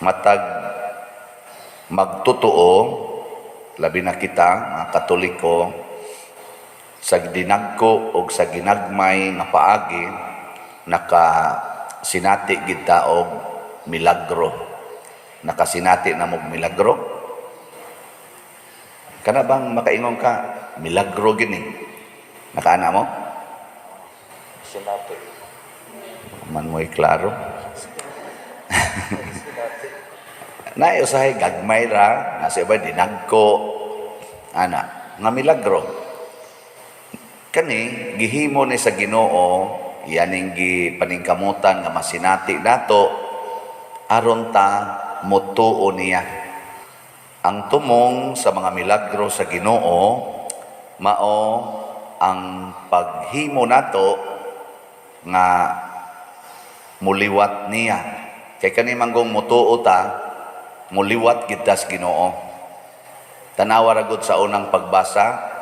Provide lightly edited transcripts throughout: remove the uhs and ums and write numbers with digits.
matag magtotoo labi na kita mga Katoliko sa dinagko o sa ginagmay nga paagi nakasinati gid ta og milagro. Nakasinati na mo milagro. Kana bang makaingon ka milagro gini? Nakaana mo? Sinati. Man mo'y klaro. Na usahay gagmay ra nasa iba dinagko ana nga milagro. Kani gihimo ni sa Ginoo yaning gipaningkamutan nga masinati nato aron ta motuo niya. Ang tumong sa mga milagro sa Ginoo mao ang paghimo nato nga muliwat niya. Kay kani manggong motuo ta muliwat gid ta sa Ginoo. Tanawa ra gud sa unang pagbasa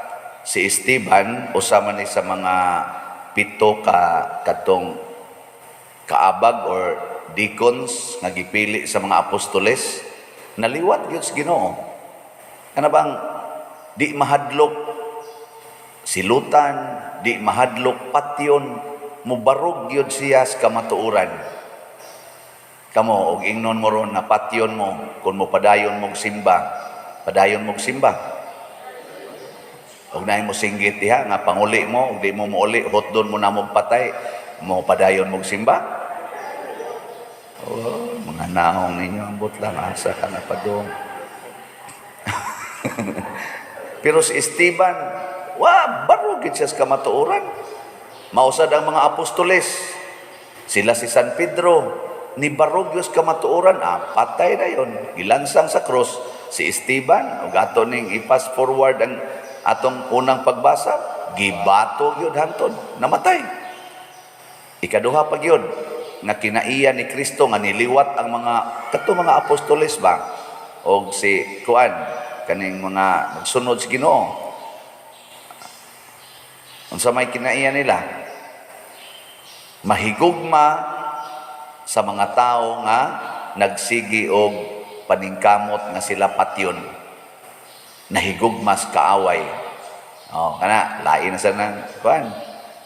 si Esteban usa man ni sa mga 7 katong kaabag or deacons nga gipili sa mga apostoles, naliwat gyud sa Ginoo. Kana bang di mahadlok silutan, di mahadlok patyon, mubarog gyud siya sa kamatuoran. Kamo og ingnon mo ron na patyon mo kun mo padayon mog simba, padayon mog simba. Og naay mo singgit diha nga panguli mo, ug di mo muuli hotdon mo na mog patay, mo padayon mog simba. Oh, mga naong ninyo ambot lang asa ka na padong. Pero si Esteban, barog gid siya sa kamatuoran. Mausad ang mga apostoles. Sila si San Pedro, ni barogyos kamatuoran, patay na yon, ilansang sa cross. Si Esteban, ug ato ning i-pass forward ang atong unang pagbasa, gibato gyud hangtod namatay. Ikaduha pa gyud nga kinaiya ni Kristo nga niliwat ang mga mga apostoles ba og si kuan kaning mga nagsunod sa Ginoo. Unsa may kinaiya nila? Mahigugma sa mga tao nga nagsigi og paningkamot nga sila patyon. Nahigugmas kaaway. Kana lain na sa nang kuan.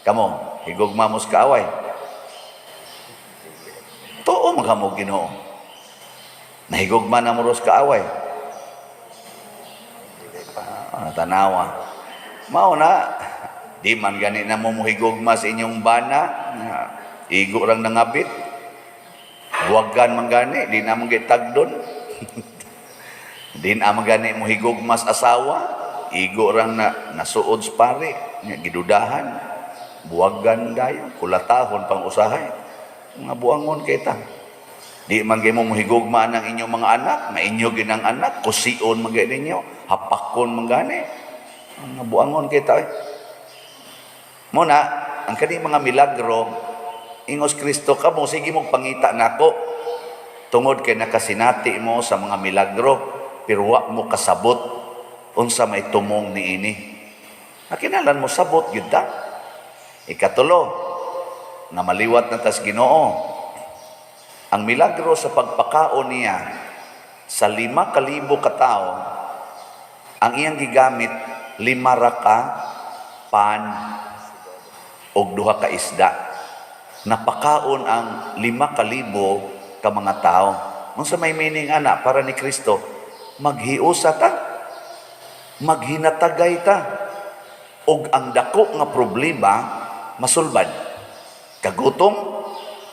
Kamo, higugma mo sa kaaway. Tuo magamo Ginoo. Nahigugma na mo ros kaaway. Tanawa. Mao na di man gani na mo higugma sa inyong bana. Igo lang nangabit. Buwagan man gani, di na man gitagdon. Di na man gani mo higugmas asawa, igo rang nasuod sa pare, gidudahan, buwagan dayo, kulatahon pang usahay. Mga buangon kita. Di man gyud mo higugma ng inyong mga anak, na inyo ginang anak, kusion man gyud ninyo, hapakon man gani. Mga buangon kita. Muna, ang kani mga milagro ingos Kristo kamo sige mong pangita nako tungod kay nakasinati mo sa mga milagro pero wa mo kasabot unsa may tumong niini. Nakinalan mo sabot gyud ta. Ikatulo na maliwat na tas Ginoo ang milagro sa pagpakaon niya sa 5,000 ka tawo. Ang iyang gigamit 5 ra ka pan og 2 ka isda. Napakaon ang 5,000 ka mga tao. Unsa may meaning ana para ni Kristo? Maghiusa ta, maghinatagay ta, og ang dako nga problema masulbad. Kagutom,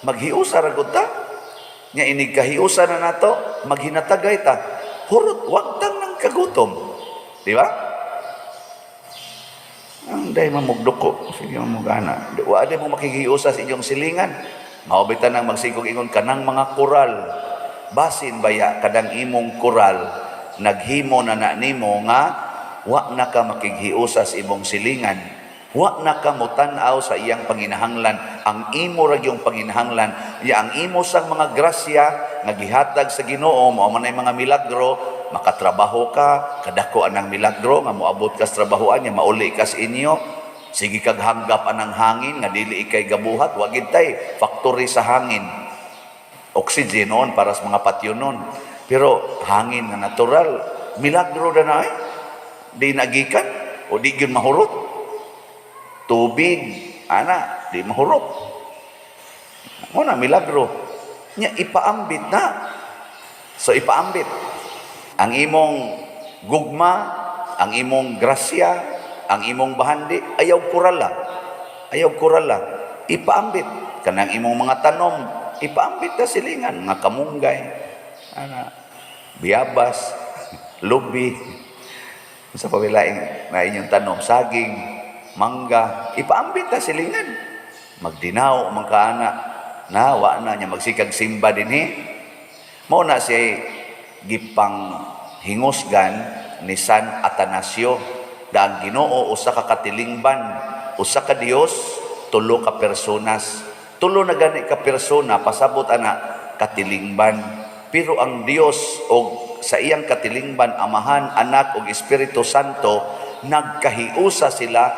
maghiusa ra gud ta. Nya inig kahiusa na nato, maghinatagay ta. Hurot wag tang nang kagutom. Di ba? Ang day mamugdoko, sige mamugana. Wa day mo makikiusa sa inyong silingan. Maubitan nang magsigog ingon kanang mga koral. Basin baya kadang imong koral naghimo na nimo nga wa na ka makighiusa sa imong silingan. Wa na ka mutan-aw sa iyang panginahanglan. Ang imo ra gyung panginahanglan, ya ang imo sang mga grasya nga gihatag sa Ginoo mao man ay mga milagro. Makatrabaho ka, kadako anang milagro nga moabot ka sa trabahoan nya mauli ka sa inyo. Sige kag hanggap anang hangin nga dili ikay gabuhat, wa gid tay factory sa hangin. Oxygen noon para sa mga patyo noon. Pero hangin na natural, milagro na na di nagikan o di yun mahurot. Tubig, di mahurot. Muna, milagro. Nya, ipaambit na. So, ipaambit. Ang imong gugma, ang imong grasya, ang imong bahandi, ayaw kurala. Ayaw kurala. Ipaambit. Kanang imong mga tanom, ipaambit na silingan. Mga kamunggay, biyabas, lubi, sa pabilaing na inyong tanom, saging, mangga, ipaambit na silingan. Magdinaw, magkaana, wa na niya magsikag simba din Mao na siya gipang hingusgan ni San Atanasio da ang Ginoo usa ka katilingban, usa ka Dios, tulo ka personas. Tulo na gani ka persona pasabot ana katilingban. Pero ang Dios o sa iyang katilingban, Amahan, Anak ug Espiritu Santo, nagkahiusa sila,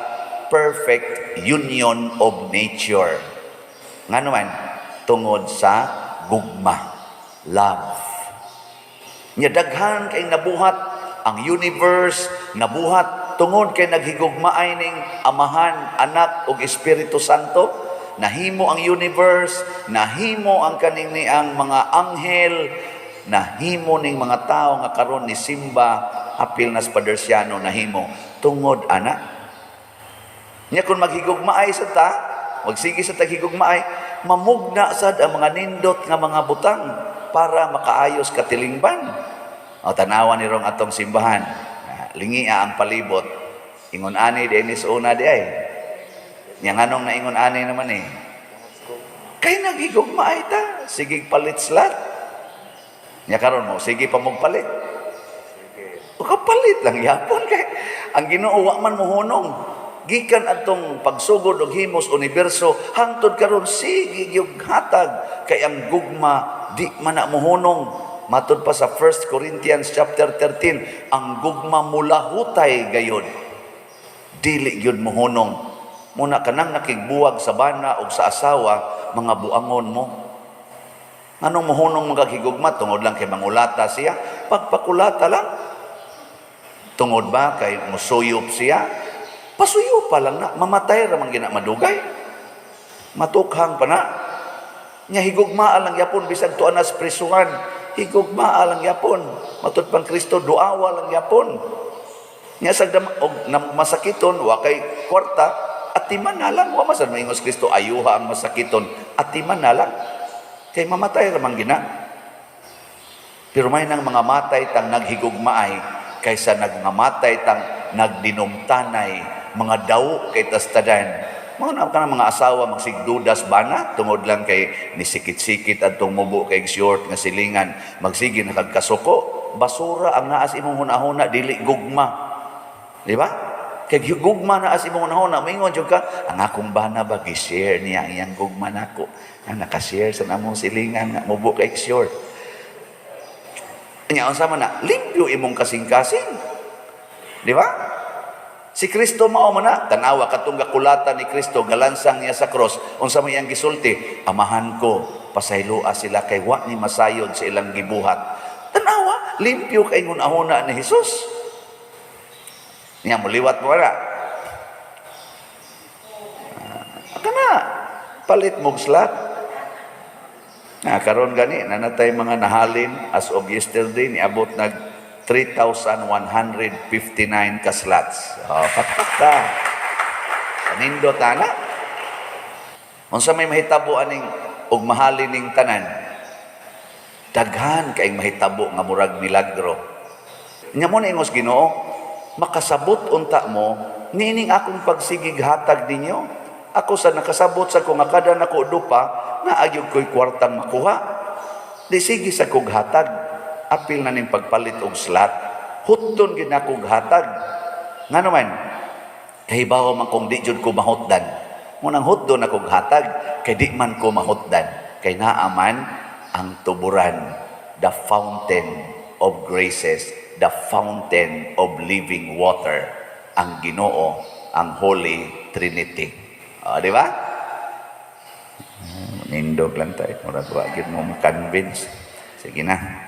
perfect union of nature. Nga naman, tungod sa gugma, love. Nya daghan kay nabuhat ang universe, nabuhat tungod kay naghigugmaay ning Amahan, Anak ug Espiritu Santo. Nahimo ang universe, nahimo ang kaning ang mga anghel, nahimo ning mga tao nga karon ni simba apil nas Padersiano nahimo tungod ana. Nya kun maghigugmaay sa ta, magsige sa taghigugmaay, mamugna sad ang mga nindot nga mga butang para makaayos katilingban. O tanawan ni rong atong simbahan, lingia ang palibot. Ingon ani di sa una di ay. Nya nganong naingon ani naman kay naghigugmaay ta, sige palit slat. Nya karon mo, sige pa magpalit. O kapalit lang yapon kay ang Ginoo wa man mohunong. Gikan atong pagsugod og himos universo hangtod karon sige gyud hatag kay ang gugma di man na mohunong. Matud pa sa 1 Corinthians chapter 13, ang gugma mula hutay gayod. Dili gyud mohunong. Muna kanang nakigbuwag sa bana o sa asawa, mga buangon mo. Anong mohunong mga higugma? Tungod lang kay mangulata siya? Pagpakulata lang. Tungod ba kay musuyop siya? Pasuyop pa lang na. Mamatay ramang ginamadugay. Matukhang pa na. Nya higugma lang yapon bisag tuan nas prisuhan. Higugma lang yapon. Matud pang Kristo duawa lang yapon. Nya sagda og masakiton wa kay kwarta. Atiman na lang, wa masad maingos Kristo, ayuha ang masakiton, atiman na lang. Kay mamatay ramang gina. Pero may nang mga matay tang naghigugmaay, kaysa nagmamatay tang nagdinumtanay, mga daw kay tastadan. Mga ka ng mga asawa magsigdudas bana, tungod lang kay nisikit-sikit at tumubo kay short nga silingan, magsige na kagkasuko, basura ang naas imong hunahuna, dili gugma. Di ba? Kay gugma na as imong nahona, maingon jud ka, ang akong bana ba gi-share niya iyang gugma nako. Ang naka-share sa namong silingan nga mubo kay short. Nya unsa man na, limpyo imong kasing-kasing. Di ba? Si Kristo mao man na, tanawa katong gakulatan ni Kristo galansang niya sa cross, unsa man iyang gisulti, Amahan ko, pasayloa sila kay wa ni masayod sa ilang gibuhat. Tanawa, limpyo kay ingon ahona ni Hesus. Nya muliwat mo na. Kana palit mo slat. Karon gani nanatay mga nahalin as of yesterday niabot nag 3,159 ka slots. Patakta. Kanindot ana. Unsa may mahitabo aning og mahalin ning tanan? Daghan kay mahitabo nga murag milagro. Nya mo na ingos Ginoo, makasabot unta mo, nining akong pagsigig hatag ninyo. Ako sa nakasabot sa kung akada nako dupa, naagyog ko'y kwartang makuha. Di sige sa kong hatag, apil na ning pagpalit og slat, hutton gid akong hatag. Nga naman, kahibawa man kung di jud ko mahutdan. Munang hutdon akong hatag, kay di man ko mahutdan. Kay naaman ang tuburan, the fountain of graces, the fountain of living water, ang Ginoo, ang Holy Trinity. Di ba? Nindog lang tayo. Murag wagin mo ma-convince. Sige na.